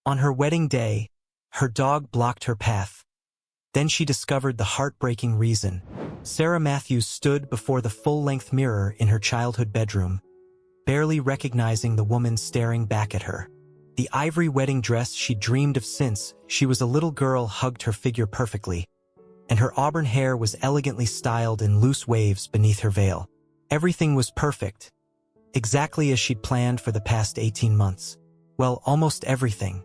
On her wedding day, her dog blocked her path. Then she discovered the heartbreaking reason. Sarah Matthews stood before the full-length mirror in her childhood bedroom, barely recognizing the woman staring back at her. The ivory wedding dress she dreamed of since she was a little girl hugged her figure perfectly, and her auburn hair was elegantly styled in loose waves beneath her veil. Everything was perfect, exactly as she'd planned for the past 18 months. Well, almost everything.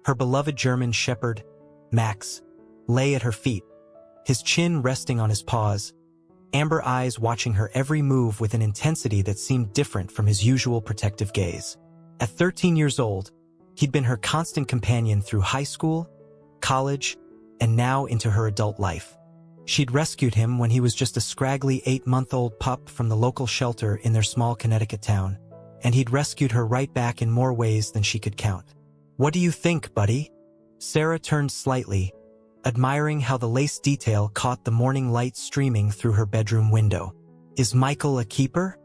Her beloved German shepherd, Max, lay at her feet, his chin resting on his paws, amber eyes watching her every move with an intensity that seemed different from his usual protective gaze. At 13 years old, he'd been her constant companion through high school, college, and now into her adult life. She'd rescued him when he was just a scraggly 8-month-old pup from the local shelter in their small Connecticut town, and he'd rescued her right back in more ways than she could count. "What do you think, buddy?" Sarah turned slightly, admiring how the lace detail caught the morning light streaming through her bedroom window. "Is Michael a keeper?"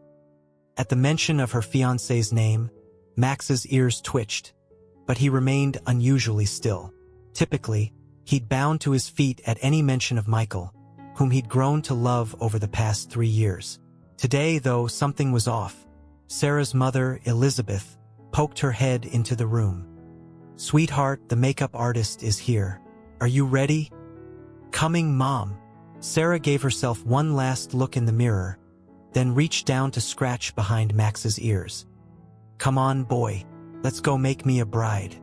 At the mention of her fiancé's name, Max's ears twitched, but he remained unusually still. Typically, he'd bound to his feet at any mention of Michael, whom he'd grown to love over the past 3 years. Today, though, something was off. Sarah's mother, Elizabeth, poked her head into the room. "Sweetheart, the makeup artist is here. Are you ready?" "Coming, Mom." Sarah gave herself one last look in the mirror, then reached down to scratch behind Max's ears. "Come on, boy. Let's go make me a bride."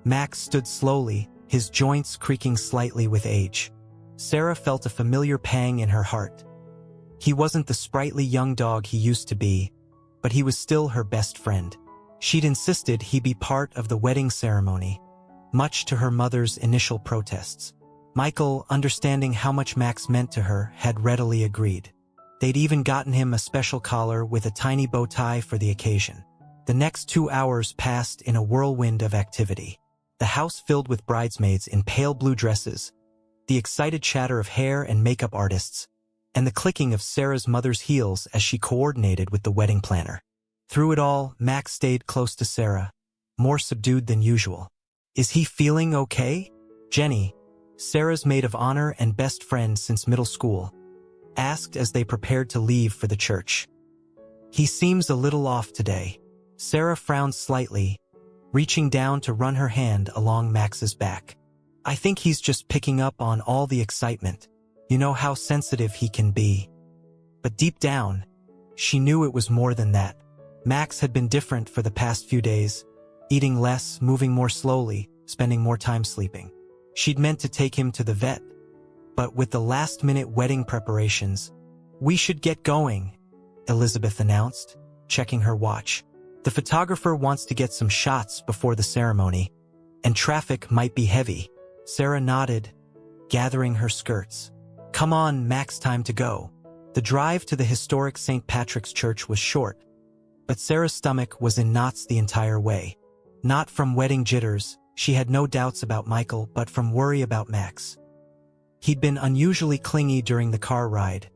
Max stood slowly, his joints creaking slightly with age. Sarah felt a familiar pang in her heart. He wasn't the sprightly young dog he used to be, but he was still her best friend. She'd insisted he be part of the wedding ceremony, much to her mother's initial protests. Michael, understanding how much Max meant to her, had readily agreed. They'd even gotten him a special collar with a tiny bow tie for the occasion. The next 2 hours passed in a whirlwind of activity. The house filled with bridesmaids in pale blue dresses, the excited chatter of hair and makeup artists, and the clicking of Sarah's mother's heels as she coordinated with the wedding planner. Through it all, Max stayed close to Sarah, more subdued than usual. "Is he feeling okay?" Jenny, Sarah's maid of honor and best friend since middle school, asked as they prepared to leave for the church. "He seems a little off today." Sarah frowned slightly, reaching down to run her hand along Max's back. "I think he's just picking up on all the excitement. You know how sensitive he can be." But deep down, she knew it was more than that. Max had been different for the past few days, eating less, moving more slowly, spending more time sleeping. She'd meant to take him to the vet, but with the last-minute wedding preparations, "We should get going," Elizabeth announced, checking her watch. "The photographer wants to get some shots before the ceremony, and traffic might be heavy." Sarah nodded, gathering her skirts. "Come on, Max, time to go." The drive to the historic St. Patrick's Church was short, but Sarah's stomach was in knots the entire way. Not from wedding jitters, she had no doubts about Michael, but from worry about Max. He'd been unusually clingy during the car ride,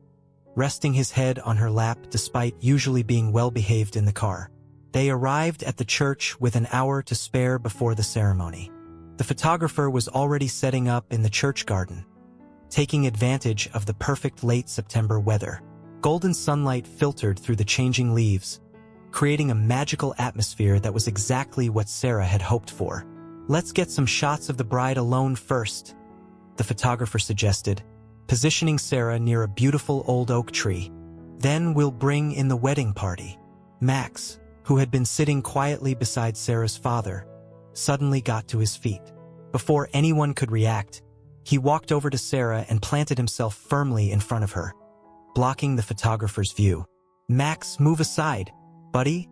resting his head on her lap despite usually being well-behaved in the car. They arrived at the church with an hour to spare before the ceremony. The photographer was already setting up in the church garden, taking advantage of the perfect late September weather. Golden sunlight filtered through the changing leaves, creating a magical atmosphere that was exactly what Sarah had hoped for. "Let's get some shots of the bride alone first," the photographer suggested, positioning Sarah near a beautiful old oak tree. "Then we'll bring in the wedding party." Max, who had been sitting quietly beside Sarah's father, suddenly got to his feet. Before anyone could react, he walked over to Sarah and planted himself firmly in front of her, blocking the photographer's view. "Max, move aside, buddy,"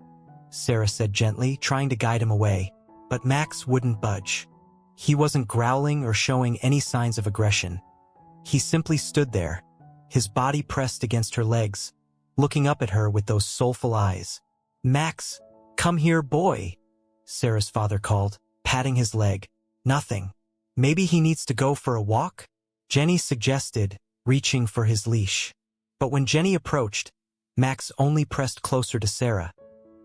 Sarah said gently, trying to guide him away, but Max wouldn't budge. He wasn't growling or showing any signs of aggression. He simply stood there, his body pressed against her legs, looking up at her with those soulful eyes. "Max, come here, boy," Sarah's father called, patting his leg. "Nothing. Maybe he needs to go for a walk?" Jenny suggested, reaching for his leash. But when Jenny approached, Max only pressed closer to Sarah,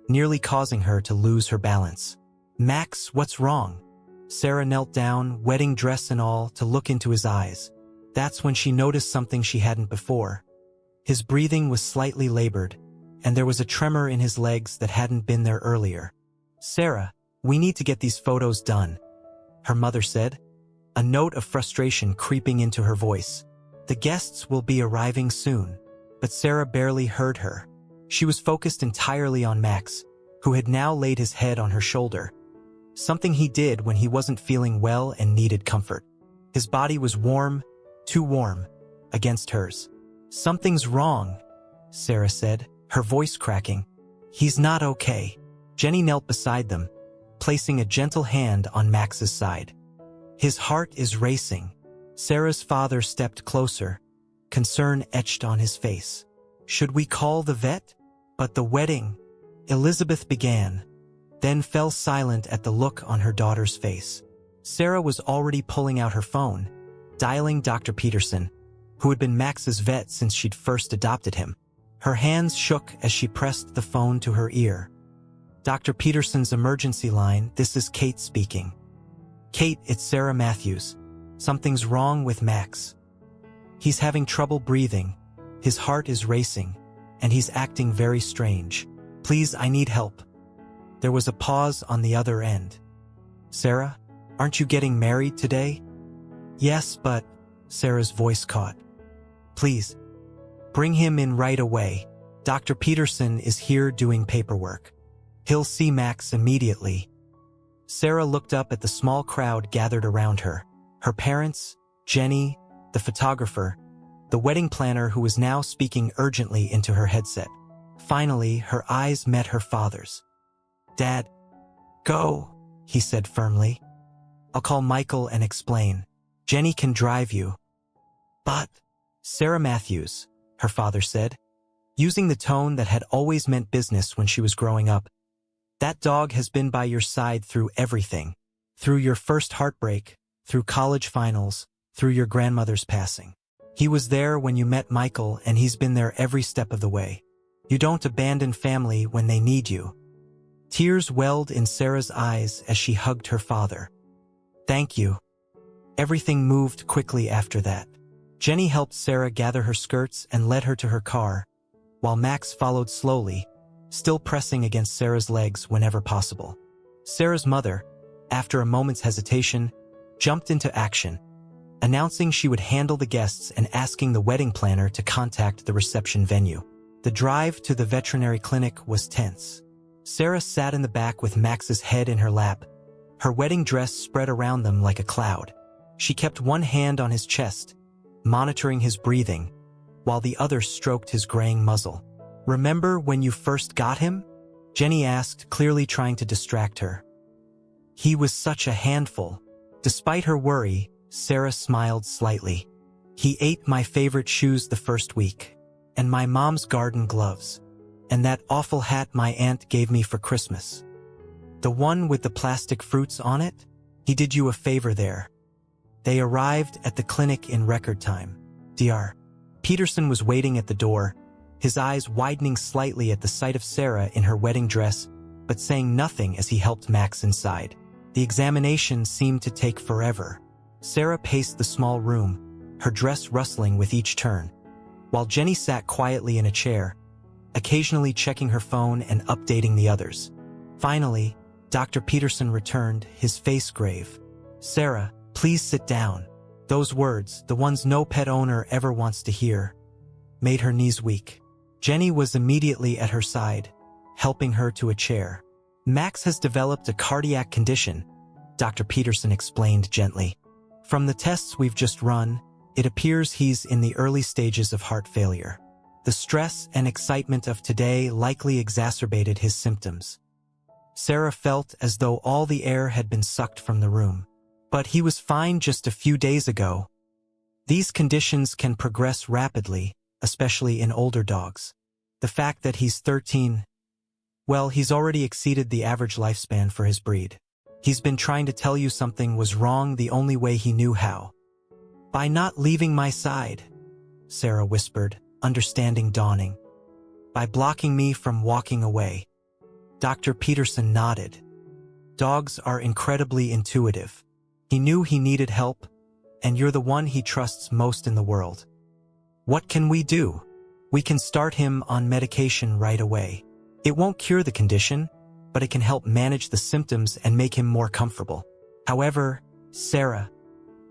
nearly causing her to lose her balance. "Max, what's wrong?" Sarah knelt down, wedding dress and all, to look into his eyes. That's when she noticed something she hadn't before. His breathing was slightly labored, and there was a tremor in his legs that hadn't been there earlier. "Sarah, we need to get these photos done," her mother said, a note of frustration creeping into her voice. "The guests will be arriving soon." But Sarah barely heard her. She was focused entirely on Max, who had now laid his head on her shoulder. Something he did when he wasn't feeling well and needed comfort. His body was warm, too warm, against hers. "Something's wrong," Sarah said, her voice cracking. "He's not okay." Jenny knelt beside them, placing a gentle hand on Max's side. "His heart is racing." Sarah's father stepped closer, concern etched on his face. "Should we call the vet?" "But the wedding," Elizabeth began, then fell silent at the look on her daughter's face. Sarah was already pulling out her phone, dialing Dr. Peterson, who had been Max's vet since she'd first adopted him. Her hands shook as she pressed the phone to her ear. "Dr. Peterson's emergency line, this is Kate speaking." "Kate, it's Sarah Matthews. Something's wrong with Max. He's having trouble breathing, his heart is racing, and he's acting very strange. Please, I need help." There was a pause on the other end. "Sarah, aren't you getting married today?" "Yes, but," Sarah's voice caught. "Please, bring him in right away. Dr. Peterson is here doing paperwork. He'll see Max immediately." Sarah looked up at the small crowd gathered around her. Her parents, Jenny, the photographer, the wedding planner who was now speaking urgently into her headset. Finally, her eyes met her father's. "Dad, go," he said firmly. "I'll call Michael and explain. Jenny can drive you." "But," Sarah Matthews, her father said, using the tone that had always meant business when she was growing up. "That dog has been by your side through everything. Through your first heartbreak, through college finals, through your grandmother's passing. He was there when you met Michael, and he's been there every step of the way. You don't abandon family when they need you." Tears welled in Sarah's eyes as she hugged her father. "Thank you." Everything moved quickly after that. Jenny helped Sarah gather her skirts and led her to her car, while Max followed slowly, still pressing against Sarah's legs whenever possible. Sarah's mother, after a moment's hesitation, jumped into action, announcing she would handle the guests and asking the wedding planner to contact the reception venue. The drive to the veterinary clinic was tense. Sarah sat in the back with Max's head in her lap, her wedding dress spread around them like a cloud. She kept one hand on his chest, monitoring his breathing, while the other stroked his graying muzzle. "Remember when you first got him?" Jenny asked, clearly trying to distract her. "He was such a handful." Despite her worry, Sarah smiled slightly. "He ate my favorite shoes the first week, and my mom's garden gloves, and that awful hat my aunt gave me for Christmas. The one with the plastic fruits on it? He did you a favor there." They arrived at the clinic in record time. Dr. Peterson was waiting at the door, his eyes widening slightly at the sight of Sarah in her wedding dress, but saying nothing as he helped Max inside. The examination seemed to take forever. Sarah paced the small room, her dress rustling with each turn, while Jenny sat quietly in a chair, occasionally checking her phone and updating the others. Finally, Dr. Peterson returned, his face grave. "Sarah, please sit down." Those words, the ones no pet owner ever wants to hear, made her knees weak. Jenny was immediately at her side, helping her to a chair. "Max has developed a cardiac condition," Dr. Peterson explained gently. "From the tests we've just run, it appears he's in the early stages of heart failure. The stress and excitement of today likely exacerbated his symptoms." Sarah felt as though all the air had been sucked from the room. "But he was fine just a few days ago." These conditions can progress rapidly, especially in older dogs. The fact that he's 13, well, he's already exceeded the average lifespan for his breed. He's been trying to tell you something was wrong the only way he knew how. "By not leaving my side," Sarah whispered, understanding dawning. "By blocking me from walking away." Dr. Peterson nodded. Dogs are incredibly intuitive. He knew he needed help, and you're the one he trusts most in the world. What can we do? We can start him on medication right away. It won't cure the condition, but it can help manage the symptoms and make him more comfortable. However, Sarah,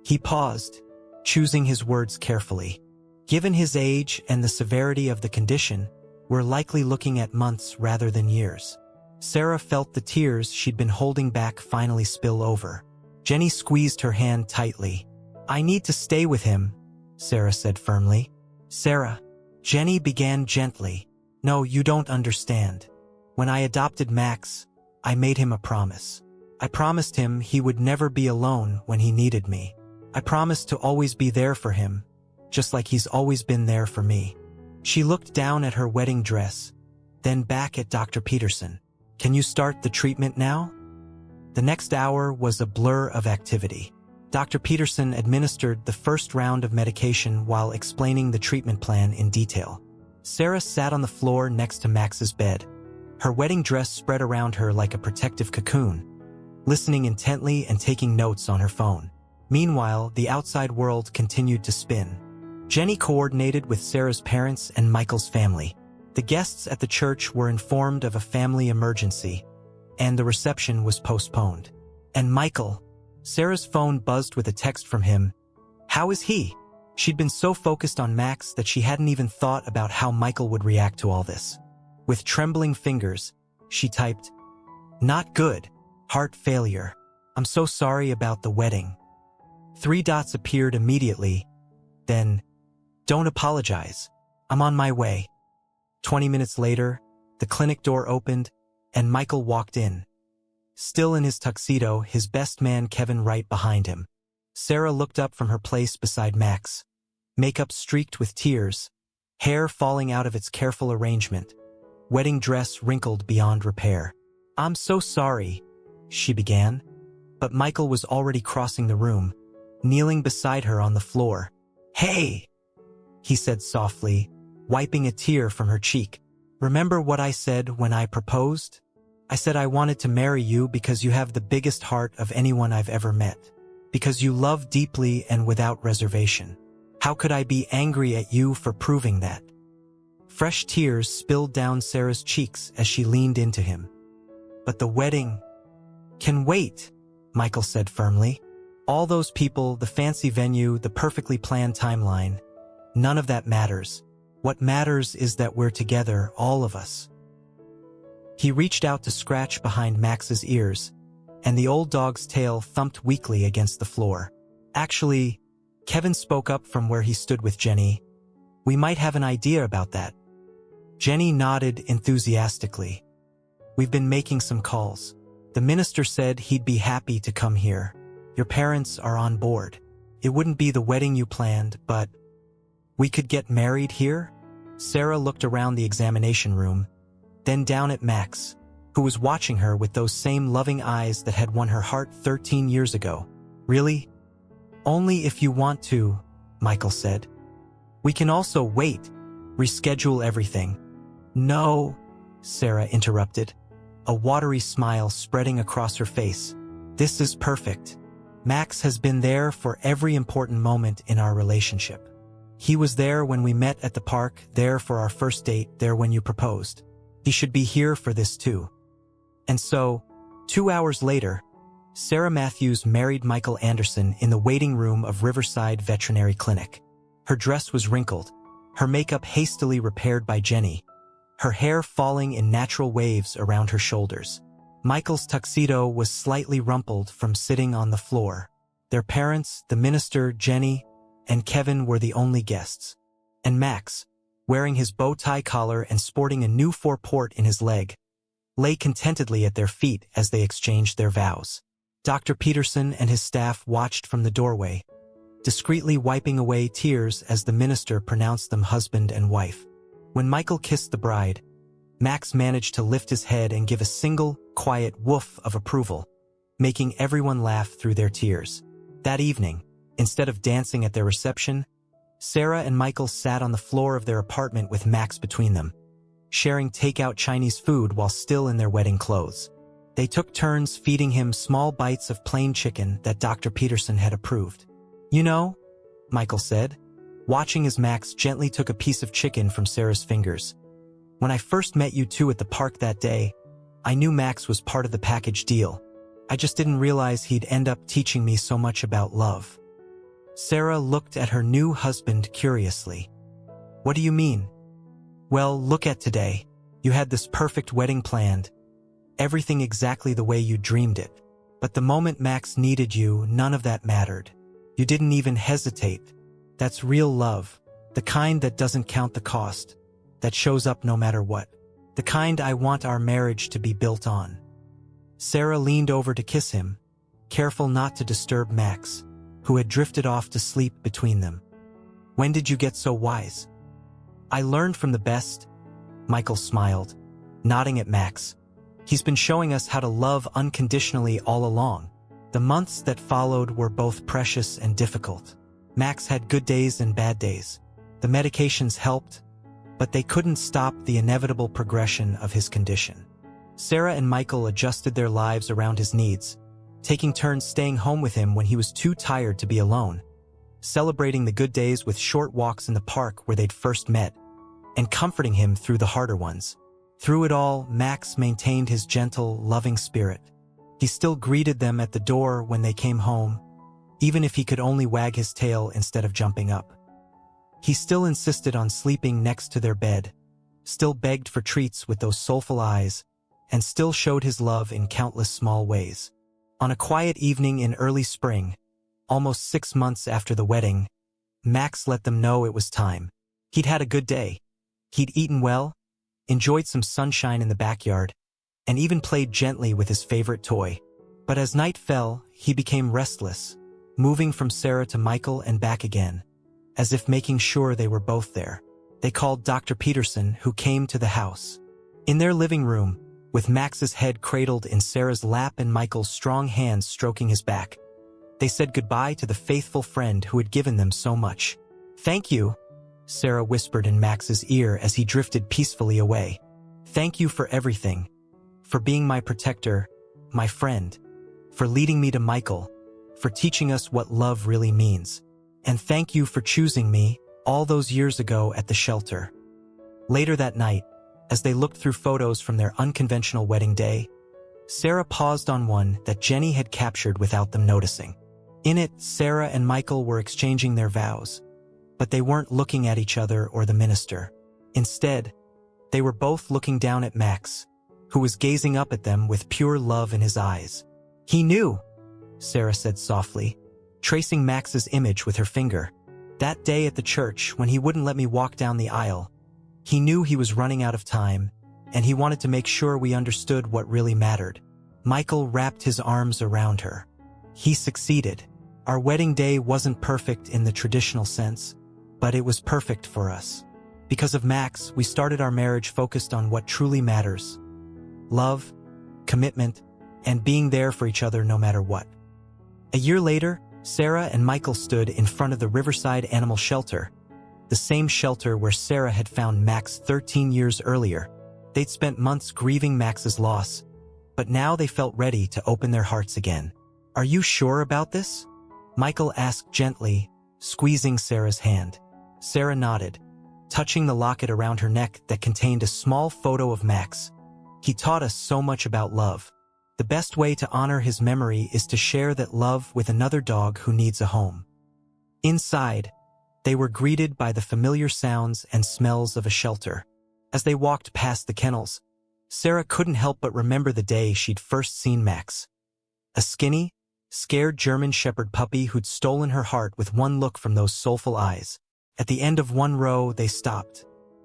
he paused, choosing his words carefully. Given his age and the severity of the condition, we're likely looking at months rather than years. Sarah felt the tears she'd been holding back finally spill over. Jenny squeezed her hand tightly. I need to stay with him, Sarah said firmly. Sarah, Jenny began gently. No, you don't understand. When I adopted Max, I made him a promise. I promised him he would never be alone when he needed me. I promised to always be there for him, just like he's always been there for me. She looked down at her wedding dress, then back at Dr. Peterson. Can you start the treatment now? The next hour was a blur of activity. Dr. Peterson administered the first round of medication while explaining the treatment plan in detail. Sarah sat on the floor next to Max's bed, her wedding dress spread around her like a protective cocoon, listening intently and taking notes on her phone. Meanwhile, the outside world continued to spin. Jenny coordinated with Sarah's parents and Michael's family. The guests at the church were informed of a family emergency, and the reception was postponed. And Michael, Sarah's phone buzzed with a text from him. How is he? She'd been so focused on Max that she hadn't even thought about how Michael would react to all this. With trembling fingers, she typed, Not good. Heart failure. I'm so sorry about the wedding. 3 dots appeared immediately. Then, Don't apologize. I'm on my way. 20 minutes later, the clinic door opened, and Michael walked in. Still in his tuxedo, his best man Kevin right behind him. Sarah looked up from her place beside Max. Makeup streaked with tears, hair falling out of its careful arrangement, wedding dress wrinkled beyond repair. I'm so sorry, she began, but Michael was already crossing the room, kneeling beside her on the floor. Hey, he said softly, wiping a tear from her cheek. Remember what I said when I proposed? I said I wanted to marry you because you have the biggest heart of anyone I've ever met. Because you love deeply and without reservation. How could I be angry at you for proving that? Fresh tears spilled down Sarah's cheeks as she leaned into him. But the wedding can wait, Michael said firmly. All those people, the fancy venue, the perfectly planned timeline, none of that matters. What matters is that we're together, all of us. He reached out to scratch behind Max's ears, and the old dog's tail thumped weakly against the floor. Actually, Kevin spoke up from where he stood with Jenny. We might have an idea about that. Jenny nodded enthusiastically. We've been making some calls. The minister said he'd be happy to come here. Your parents are on board. It wouldn't be the wedding you planned, but we could get married here? Sarah looked around the examination room, then down at Max, who was watching her with those same loving eyes that had won her heart 13 years ago. Really? Only if you want to, Michael said. We can also wait, reschedule everything. No, Sarah interrupted, a watery smile spreading across her face. This is perfect. Max has been there for every important moment in our relationship. He was there when we met at the park, there for our first date, there when you proposed. He should be here for this too. And so, 2 hours later, Sarah Matthews married Michael Anderson in the waiting room of Riverside Veterinary Clinic. Her dress was wrinkled, her makeup hastily repaired by Jenny, her hair falling in natural waves around her shoulders. Michael's tuxedo was slightly rumpled from sitting on the floor. Their parents, the minister, Jenny, and Kevin were the only guests. And Max, wearing his bow tie collar and sporting a new 4-port in his leg, lay contentedly at their feet as they exchanged their vows. Dr. Peterson and his staff watched from the doorway, discreetly wiping away tears as the minister pronounced them husband and wife. When Michael kissed the bride, Max managed to lift his head and give a single, quiet woof of approval, making everyone laugh through their tears. That evening, instead of dancing at their reception, Sarah and Michael sat on the floor of their apartment with Max between them, sharing takeout Chinese food while still in their wedding clothes. They took turns feeding him small bites of plain chicken that Dr. Peterson had approved. "You know," Michael said, watching as Max gently took a piece of chicken from Sarah's fingers. "When I first met you two at the park that day, I knew Max was part of the package deal. I just didn't realize he'd end up teaching me so much about love." Sarah looked at her new husband curiously. "What do you mean?" "Well, look at today. You had this perfect wedding planned. Everything exactly the way you dreamed it. But the moment Max needed you, none of that mattered. You didn't even hesitate. That's real love. The kind that doesn't count the cost. That shows up no matter what. The kind I want our marriage to be built on." Sarah leaned over to kiss him, careful not to disturb Max, who had drifted off to sleep between them. "When did you get so wise?" "I learned from the best," Michael smiled, nodding at Max. "He's been showing us how to love unconditionally all along." The months that followed were both precious and difficult. Max had good days and bad days. The medications helped, but they couldn't stop the inevitable progression of his condition. Sarah and Michael adjusted their lives around his needs, taking turns staying home with him when he was too tired to be alone, celebrating the good days with short walks in the park where they'd first met, and comforting him through the harder ones. Through it all, Max maintained his gentle, loving spirit. He still greeted them at the door when they came home, even if he could only wag his tail instead of jumping up. He still insisted on sleeping next to their bed, still begged for treats with those soulful eyes, and still showed his love in countless small ways. On a quiet evening in early spring, almost 6 months after the wedding, Max let them know it was time. He'd had a good day. He'd eaten well, enjoyed some sunshine in the backyard, and even played gently with his favorite toy. But as night fell, he became restless, moving from Sarah to Michael and back again, as if making sure they were both there. They called Dr. Peterson, who came to the house. In their living room, with Max's head cradled in Sarah's lap and Michael's strong hands stroking his back, they said goodbye to the faithful friend who had given them so much. "Thank you," Sarah whispered in Max's ear as he drifted peacefully away. "Thank you for everything. For being my protector, my friend. For leading me to Michael. For teaching us what love really means. And thank you for choosing me all those years ago at the shelter." Later that night, as they looked through photos from their unconventional wedding day, Sarah paused on one that Jenny had captured without them noticing. In it, Sarah and Michael were exchanging their vows, but they weren't looking at each other or the minister. Instead, they were both looking down at Max, who was gazing up at them with pure love in his eyes. "He knew," Sarah said softly, tracing Max's image with her finger. "That day at the church when he wouldn't let me walk down the aisle. He knew he was running out of time, and he wanted to make sure we understood what really mattered." Michael wrapped his arms around her. "He succeeded. Our wedding day wasn't perfect in the traditional sense, but it was perfect for us. Because of Max, we started our marriage focused on what truly matters: love, commitment, and being there for each other no matter what." A year later, Sarah and Michael stood in front of the Riverside Animal Shelter, the same shelter where Sarah had found Max 13 years earlier. They'd spent months grieving Max's loss, but now they felt ready to open their hearts again. "Are you sure about this?" Michael asked gently, squeezing Sarah's hand. Sarah nodded, touching the locket around her neck that contained a small photo of Max. "He taught us so much about love. The best way to honor his memory is to share that love with another dog who needs a home." Inside, they were greeted by the familiar sounds and smells of a shelter. As they walked past the kennels, Sarah couldn't help but remember the day she'd first seen Max. A skinny, scared German Shepherd puppy who'd stolen her heart with one look from those soulful eyes. At the end of one row, they stopped.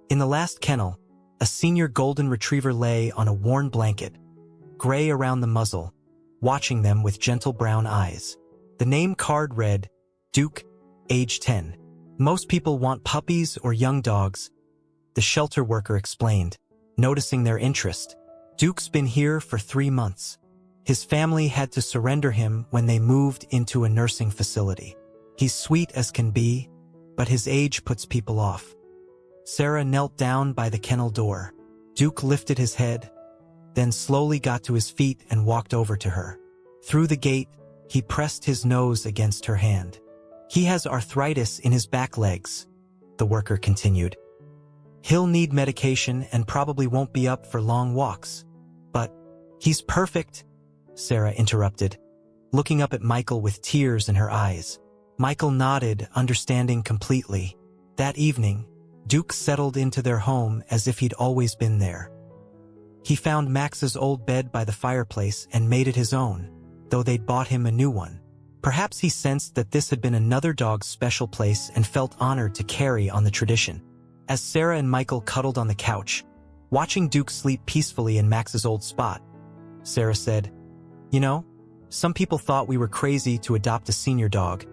In the last kennel, a senior golden retriever lay on a worn blanket, gray around the muzzle, watching them with gentle brown eyes. The name card read, Duke, age 10. "Most people want puppies or young dogs," the shelter worker explained, noticing their interest. "Duke's been here for 3 months. His family had to surrender him when they moved into a nursing facility. He's sweet as can be, but his age puts people off." Sarah knelt down by the kennel door. Duke lifted his head, then slowly got to his feet and walked over to her. Through the gate, he pressed his nose against her hand. "He has arthritis in his back legs," the worker continued. "He'll need medication and probably won't be up for long walks." "But he's perfect," Sarah interrupted, looking up at Michael with tears in her eyes. Michael nodded, understanding completely. That evening, Duke settled into their home as if he'd always been there. He found Max's old bed by the fireplace and made it his own, though they'd bought him a new one. Perhaps he sensed that this had been another dog's special place and felt honored to carry on the tradition. As Sarah and Michael cuddled on the couch, watching Duke sleep peacefully in Max's old spot, Sarah said, "You know, some people thought we were crazy to adopt a senior dog,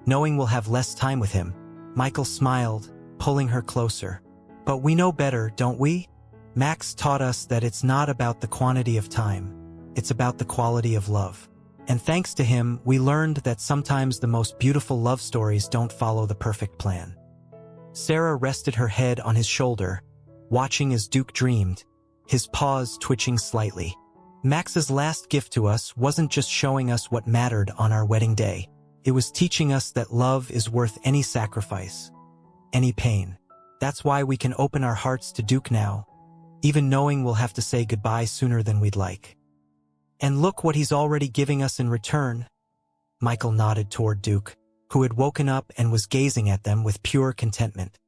knowing we'll have less time with him." Michael smiled, pulling her closer. "But we know better, don't we? Max taught us that it's not about the quantity of time, it's about the quality of love. And thanks to him, we learned that sometimes the most beautiful love stories don't follow the perfect plan." Sarah rested her head on his shoulder, watching as Duke dreamed, his paws twitching slightly. Max's last gift to us wasn't just showing us what mattered on our wedding day. It was teaching us that love is worth any sacrifice, any pain. That's why we can open our hearts to Duke now, even knowing we'll have to say goodbye sooner than we'd like. "And look what he's already giving us in return." Michael nodded toward Duke, who had woken up and was gazing at them with pure contentment.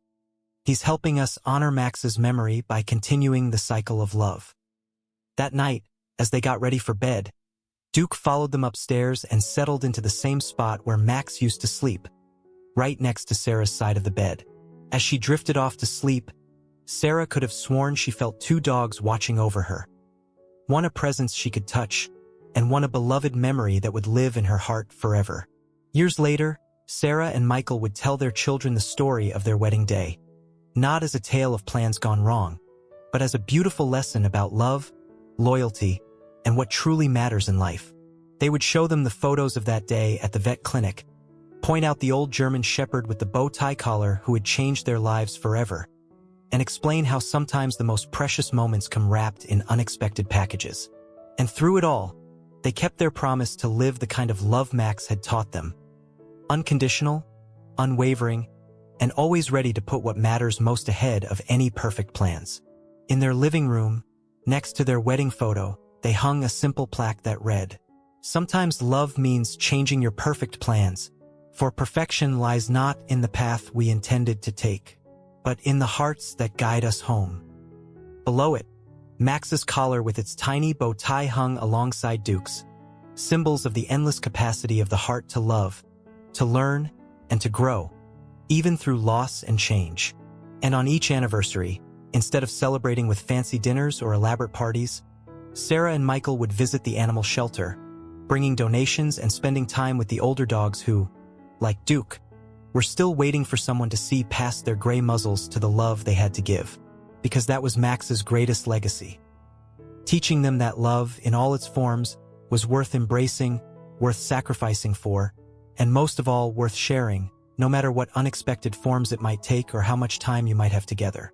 "He's helping us honor Max's memory by continuing the cycle of love." That night, as they got ready for bed, Duke followed them upstairs and settled into the same spot where Max used to sleep, right next to Sarah's side of the bed. As she drifted off to sleep, Sarah could have sworn she felt two dogs watching over her. One a presence she could touch, and one a beloved memory that would live in her heart forever. Years later, Sarah and Michael would tell their children the story of their wedding day, not as a tale of plans gone wrong, but as a beautiful lesson about love, loyalty, and what truly matters in life. They would show them the photos of that day at the vet clinic, point out the old German shepherd with the bow tie collar who had changed their lives forever, and explain how sometimes the most precious moments come wrapped in unexpected packages. And through it all, they kept their promise to live the kind of love Max had taught them. Unconditional, unwavering, and always ready to put what matters most ahead of any perfect plans. In their living room, next to their wedding photo, they hung a simple plaque that read, "Sometimes love means changing your perfect plans, for perfection lies not in the path we intended to take, but in the hearts that guide us home." Below it, Max's collar with its tiny bow tie hung alongside Duke's, symbols of the endless capacity of the heart to love, to learn, and to grow, even through loss and change. And on each anniversary, instead of celebrating with fancy dinners or elaborate parties, Sarah and Michael would visit the animal shelter, bringing donations and spending time with the older dogs who, like Duke, were still waiting for someone to see past their gray muzzles to the love they had to give, because that was Max's greatest legacy. Teaching them that love, in all its forms, was worth embracing, worth sacrificing for, and most of all, worth sharing, no matter what unexpected forms it might take or how much time you might have together.